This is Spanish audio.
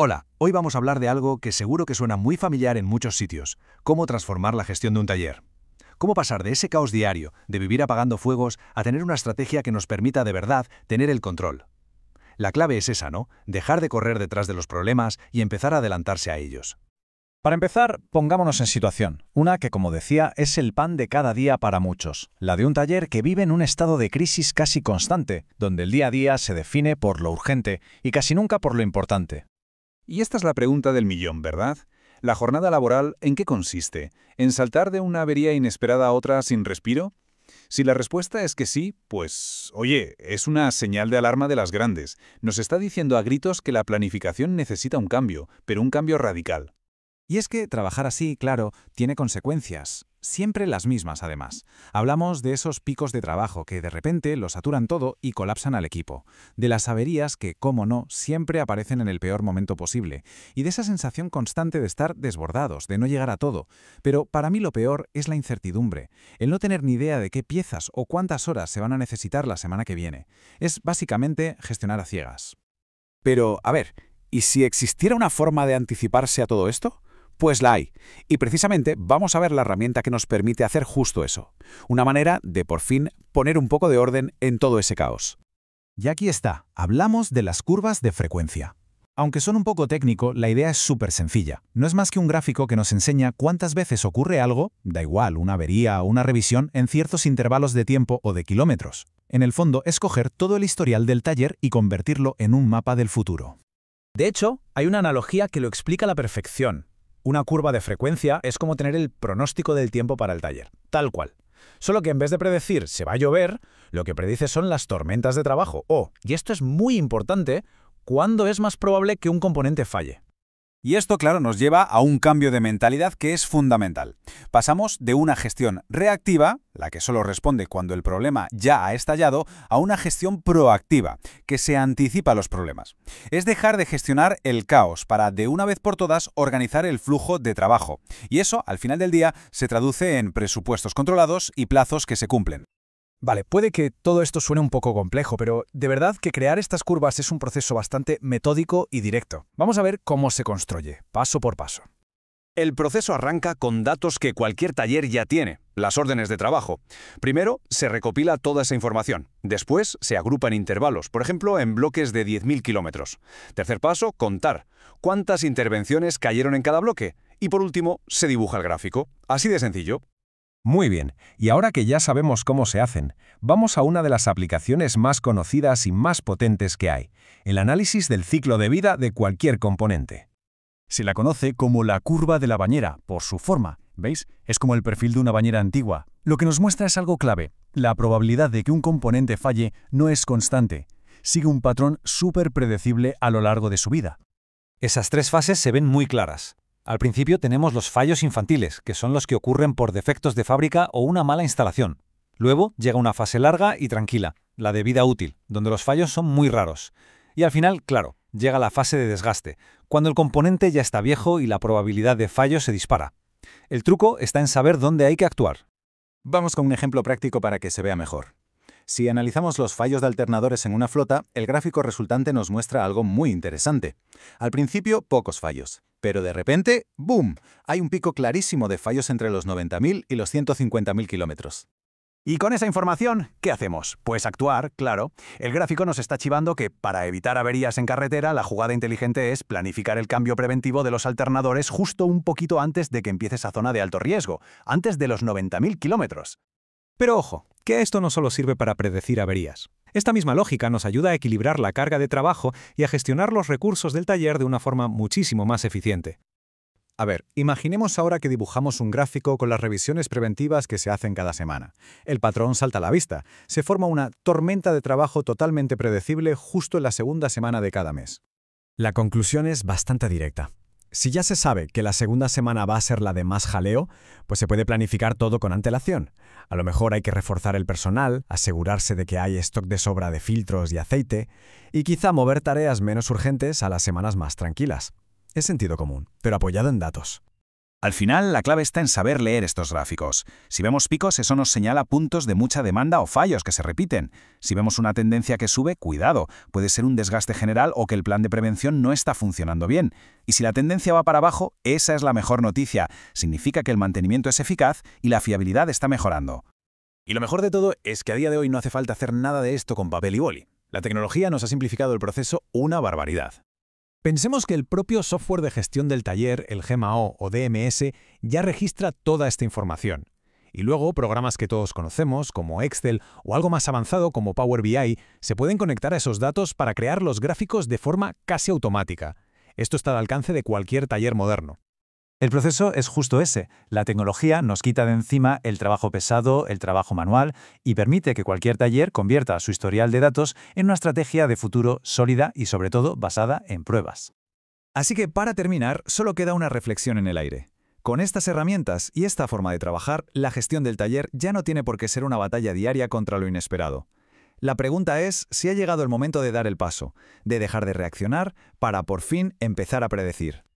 Hola, hoy vamos a hablar de algo que seguro que suena muy familiar en muchos sitios: cómo transformar la gestión de un taller. Cómo pasar de ese caos diario, de vivir apagando fuegos, a tener una estrategia que nos permita de verdad tener el control. La clave es esa, ¿no? Dejar de correr detrás de los problemas y empezar a adelantarse a ellos. Para empezar, pongámonos en situación, una que, como decía, es el pan de cada día para muchos, la de un taller que vive en un estado de crisis casi constante, donde el día a día se define por lo urgente y casi nunca por lo importante. Y esta es la pregunta del millón, ¿verdad? ¿La jornada laboral en qué consiste? ¿En saltar de una avería inesperada a otra sin respiro? Si la respuesta es que sí, pues, oye, es una señal de alarma de las grandes. Nos está diciendo a gritos que la planificación necesita un cambio, pero un cambio radical. Y es que trabajar así, claro, tiene consecuencias, siempre las mismas además. Hablamos de esos picos de trabajo que de repente lo saturan todo y colapsan al equipo, de las averías que, como no, siempre aparecen en el peor momento posible, y de esa sensación constante de estar desbordados, de no llegar a todo. Pero para mí lo peor es la incertidumbre, el no tener ni idea de qué piezas o cuántas horas se van a necesitar la semana que viene. Es básicamente gestionar a ciegas. Pero, a ver, ¿y si existiera una forma de anticiparse a todo esto? Pues la hay. Y precisamente vamos a ver la herramienta que nos permite hacer justo eso. Una manera de, por fin, poner un poco de orden en todo ese caos. Y aquí está, hablamos de las curvas de frecuencia. Aunque son un poco técnico, la idea es súper sencilla. No es más que un gráfico que nos enseña cuántas veces ocurre algo, da igual, una avería o una revisión, en ciertos intervalos de tiempo o de kilómetros. En el fondo, es coger todo el historial del taller y convertirlo en un mapa del futuro. De hecho, hay una analogía que lo explica a la perfección. Una curva de frecuencia es como tener el pronóstico del tiempo para el taller, tal cual. Solo que en vez de predecir se va a llover, lo que predice son las tormentas de trabajo o, y esto es muy importante, cuándo es más probable que un componente falle. Y esto, claro, nos lleva a un cambio de mentalidad que es fundamental. Pasamos de una gestión reactiva, la que solo responde cuando el problema ya ha estallado, a una gestión proactiva, que se anticipa a los problemas. Es dejar de gestionar el caos para, de una vez por todas, organizar el flujo de trabajo. Y eso, al final del día, se traduce en presupuestos controlados y plazos que se cumplen. Vale, puede que todo esto suene un poco complejo, pero de verdad que crear estas curvas es un proceso bastante metódico y directo. Vamos a ver cómo se construye, paso por paso. El proceso arranca con datos que cualquier taller ya tiene, las órdenes de trabajo. Primero, se recopila toda esa información. Después, se agrupa en intervalos, por ejemplo, en bloques de 10.000 kilómetros. Tercer paso, contar. ¿Cuántas intervenciones cayeron en cada bloque? Y por último, se dibuja el gráfico. Así de sencillo. Muy bien, y ahora que ya sabemos cómo se hacen, vamos a una de las aplicaciones más conocidas y más potentes que hay: el análisis del ciclo de vida de cualquier componente. Se la conoce como la curva de la bañera, por su forma. ¿Veis? Es como el perfil de una bañera antigua. Lo que nos muestra es algo clave. La probabilidad de que un componente falle no es constante. Sigue un patrón súper predecible a lo largo de su vida. Esas tres fases se ven muy claras. Al principio tenemos los fallos infantiles, que son los que ocurren por defectos de fábrica o una mala instalación. Luego llega una fase larga y tranquila, la de vida útil, donde los fallos son muy raros. Y al final, claro, llega la fase de desgaste, cuando el componente ya está viejo y la probabilidad de fallo se dispara. El truco está en saber dónde hay que actuar. Vamos con un ejemplo práctico para que se vea mejor. Si analizamos los fallos de alternadores en una flota, el gráfico resultante nos muestra algo muy interesante. Al principio, pocos fallos, pero de repente, ¡boom!, hay un pico clarísimo de fallos entre los 90.000 y los 150.000 kilómetros. Y con esa información, ¿qué hacemos? Pues actuar, claro. El gráfico nos está chivando que, para evitar averías en carretera, la jugada inteligente es planificar el cambio preventivo de los alternadores justo un poquito antes de que empiece esa zona de alto riesgo, antes de los 90.000 kilómetros. Pero ojo, que esto no solo sirve para predecir averías. Esta misma lógica nos ayuda a equilibrar la carga de trabajo y a gestionar los recursos del taller de una forma muchísimo más eficiente. A ver, imaginemos ahora que dibujamos un gráfico con las revisiones preventivas que se hacen cada semana. El patrón salta a la vista. Se forma una tormenta de trabajo totalmente predecible justo en la segunda semana de cada mes. La conclusión es bastante directa. Si ya se sabe que la segunda semana va a ser la de más jaleo, pues se puede planificar todo con antelación. A lo mejor hay que reforzar el personal, asegurarse de que hay stock de sobra de filtros y aceite, y quizá mover tareas menos urgentes a las semanas más tranquilas. Es sentido común, pero apoyado en datos. Al final, la clave está en saber leer estos gráficos. Si vemos picos, eso nos señala puntos de mucha demanda o fallos que se repiten. Si vemos una tendencia que sube, cuidado, puede ser un desgaste general o que el plan de prevención no está funcionando bien. Y si la tendencia va para abajo, esa es la mejor noticia. Significa que el mantenimiento es eficaz y la fiabilidad está mejorando. Y lo mejor de todo es que a día de hoy no hace falta hacer nada de esto con papel y boli. La tecnología nos ha simplificado el proceso una barbaridad. Pensemos que el propio software de gestión del taller, el GMAO o DMS, ya registra toda esta información. Y luego, programas que todos conocemos, como Excel o algo más avanzado como Power BI, se pueden conectar a esos datos para crear los gráficos de forma casi automática. Esto está al alcance de cualquier taller moderno. El proceso es justo ese. La tecnología nos quita de encima el trabajo pesado, el trabajo manual, y permite que cualquier taller convierta su historial de datos en una estrategia de futuro sólida y sobre todo basada en pruebas. Así que para terminar, solo queda una reflexión en el aire. Con estas herramientas y esta forma de trabajar, la gestión del taller ya no tiene por qué ser una batalla diaria contra lo inesperado. La pregunta es si ha llegado el momento de dar el paso, de dejar de reaccionar para por fin empezar a predecir.